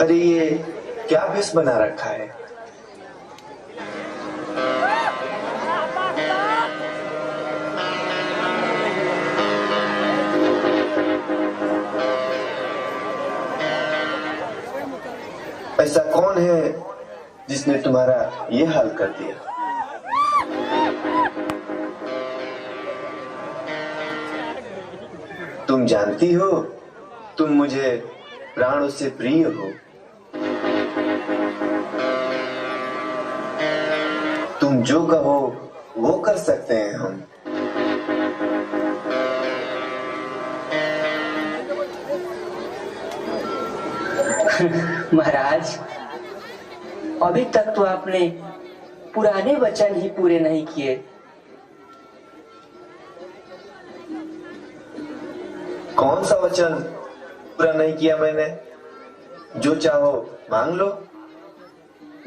अरे ये क्या भेष बना रखा है? ऐसा कौन है जिसने तुम्हारा ये हाल कर दिया? तुम जानती हो, तुम मुझे प्राणों से प्रिय हो। तुम जो कहो वो कर सकते हैं हम। महाराज, अभी तक तो आपने पुराने वचन ही पूरे नहीं किए। कौन सा वचन पूरा नहीं किया मैंने? जो चाहो मांग लो।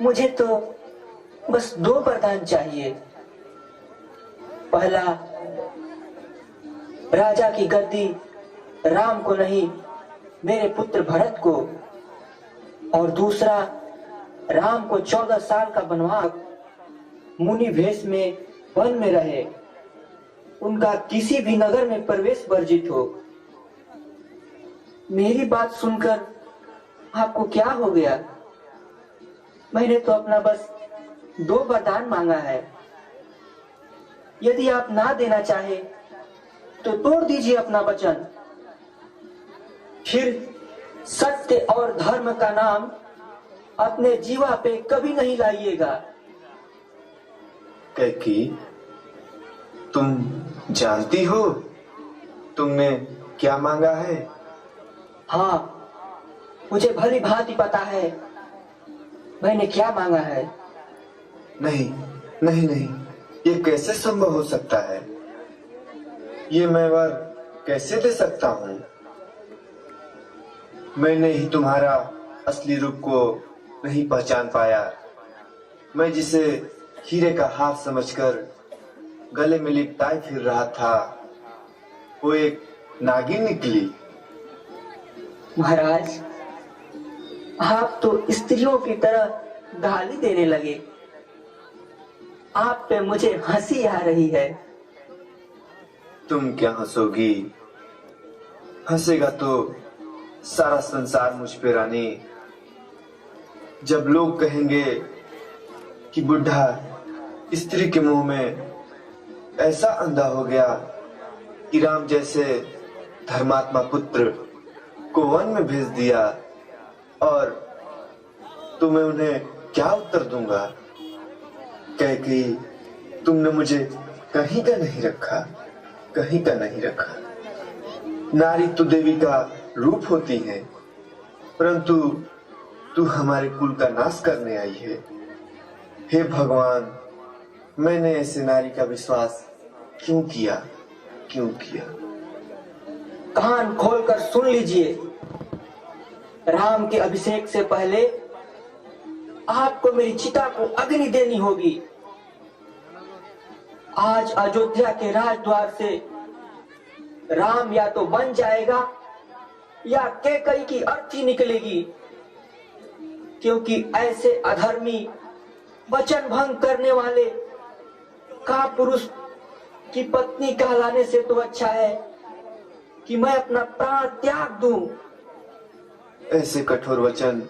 मुझे तो बस 2 वरदान चाहिए। पहला, राजा की गद्दी राम को नहीं, मेरे पुत्र भरत को। और दूसरा, राम को 14 साल का वनवास मुनि भेष में वन में रहे, उनका किसी भी नगर में प्रवेश वर्जित हो। मेरी बात सुनकर आपको क्या हो गया? मैंने तो अपना बस 2 वरदान मांगा है। यदि आप ना देना चाहे तो तोड़ दीजिए अपना वचन। फिर सत्य और धर्म का नाम अपने जीवा पे कभी नहीं लाइएगा। कैकी, तुम जानती हो तुमने क्या मांगा है? हाँ, मुझे भली भांति पता है मैंने क्या मांगा है। नहीं नहीं नहीं, ये कैसे संभव हो सकता है? ये मैं वर कैसे दे सकता हूँ? मैंने ही तुम्हारा असली रूप को नहीं पहचान पाया। मैं जिसे हीरे का हाथ समझकर गले में लिपटाए फिर रहा था, वो एक नागिन निकली। महाराज, आप तो स्त्रियों की तरह गाली देने लगे। आप पे मुझे हंसी आ रही है। तुम क्या हंसोगी? हंसेगा तो सारा संसार मुझ पे रानी। जब लोग कहेंगे कि बुढ़ा स्त्री के मुंह में ऐसा अंधा हो गया कि राम जैसे धर्मात्मा पुत्र को वन में भेज दिया, और तो मैं उन्हें क्या उत्तर दूंगा? कैकी, तुमने मुझे कहीं का नहीं रखा, कहीं का नहीं रखा। नारी तो देवी का रूप होती है, परंतु तू हमारे कुल का नाश करने आई है। हे भगवान, मैंने ऐसे नारी का विश्वास क्यों किया, क्यों किया? कान खोलकर सुन लीजिए। राम के अभिषेक से पहले आपको मेरी चिता को अग्नि देनी होगी। आज अयोध्या के राजद्वार से राम या तो बन जाएगा या कैकई की अर्थी निकलेगी, क्योंकि ऐसे अधर्मी वचन भंग करने वाले का पुरुष की पत्नी कहलाने से तो अच्छा है कि मैं अपना प्राण त्याग दूं। ऐसे कठोर वचन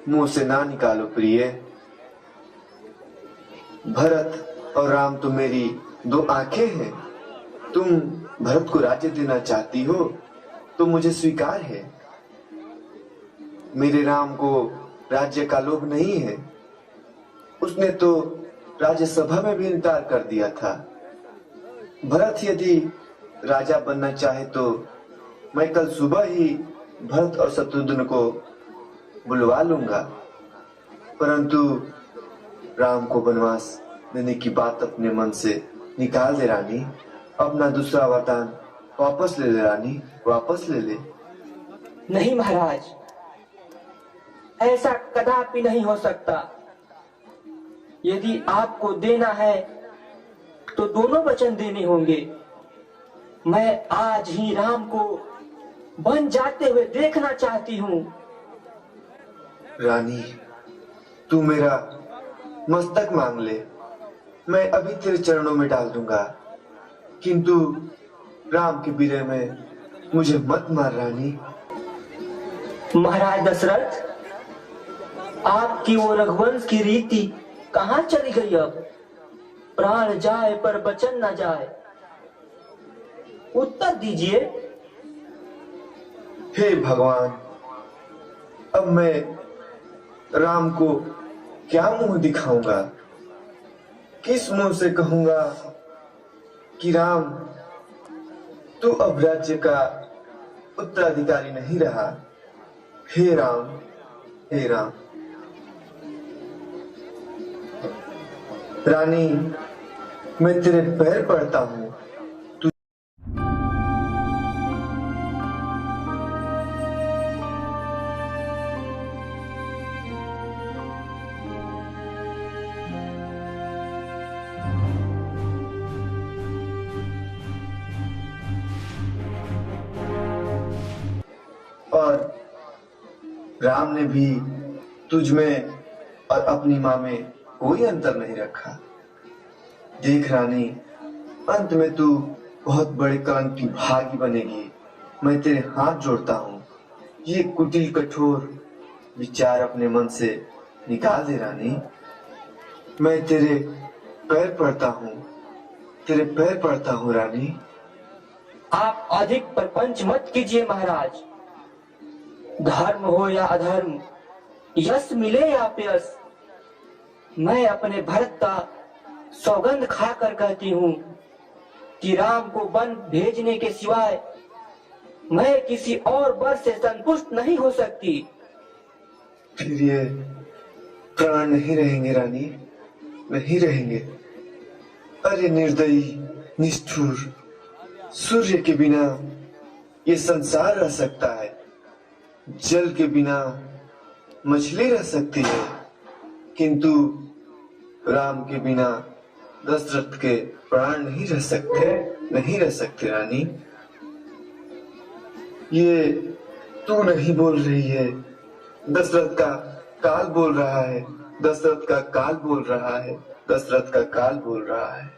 मुंह से ना निकालो प्रिय। भरत और राम तो मेरी 2 आंखें हैं। तुम भरत को राज्य देना चाहती हो तो मुझे स्वीकार है। मेरे राम को राज्य का लोभ नहीं है। उसने तो राज्यसभा में भी इनकार कर दिया था। भरत यदि राजा बनना चाहे तो मैं कल सुबह ही भरत और शत्रुघ्न को बुलवा लूंगा, परंतु राम को वनवास देने की बात अपने मन से निकाल दे रानी। अपना दूसरा वरदान वापस ले ले रानी, वापस ले ले। नहीं महाराज, ऐसा कदापि नहीं हो सकता। यदि आपको देना है तो दोनों वचन देने होंगे। मैं आज ही राम को बन जाते हुए देखना चाहती हूँ। रानी, तू मेरा मस्तक मांग ले, मैं अभी तेरे चरणों में डाल दूंगा, किंतु राम के विरह में मुझे मत मार रानी। महाराज दशरथ, आपकी वो रघुवंश की रीति कहाँ चली गई? अब प्राण जाए पर वचन न जाए, उत्तर दीजिए। हे भगवान, अब मैं राम को क्या मुंह दिखाऊंगा? किस मुंह से कहूंगा कि राम, तू अब राज्य का उत्तराधिकारी नहीं रहा। हे राम, हे राम। रानी, मैं तेरे पैर पड़ता हूं। और राम ने भी तुझ में और अपनी माँ में कोई अंतर नहीं रखा। देख रानी, अंत में तू बहुत बड़े कलंक की भागी बनेगी। मैं तेरे हाथ जोड़ता हूँ, ये कुटिल कठोर विचार अपने मन से निकाल दे रानी। मैं तेरे पैर पड़ता हूँ, तेरे पैर पड़ता हूँ रानी। आप अधिक प्रपंच मत कीजिए महाराज। धर्म हो या अधर्म, यश मिले या अपयश, मैं अपने भरत का सौगंध खाकर कहती हूँ कि राम को वन भेजने के सिवाय मैं किसी और वर से संतुष्ट नहीं हो सकती। फिर ये प्राण नहीं रहेंगे रानी, नहीं रहेंगे। अरे निर्दयी, निष्ठुर, सूर्य के बिना ये संसार रह सकता है, जल के बिना मछली रह सकती है, किंतु राम के बिना दशरथ के प्राण नहीं रह सकते, नहीं रह सकते रानी। ये तू नहीं बोल रही है, दशरथ का काल बोल रहा है, दशरथ का काल बोल रहा है, दशरथ का काल बोल रहा है।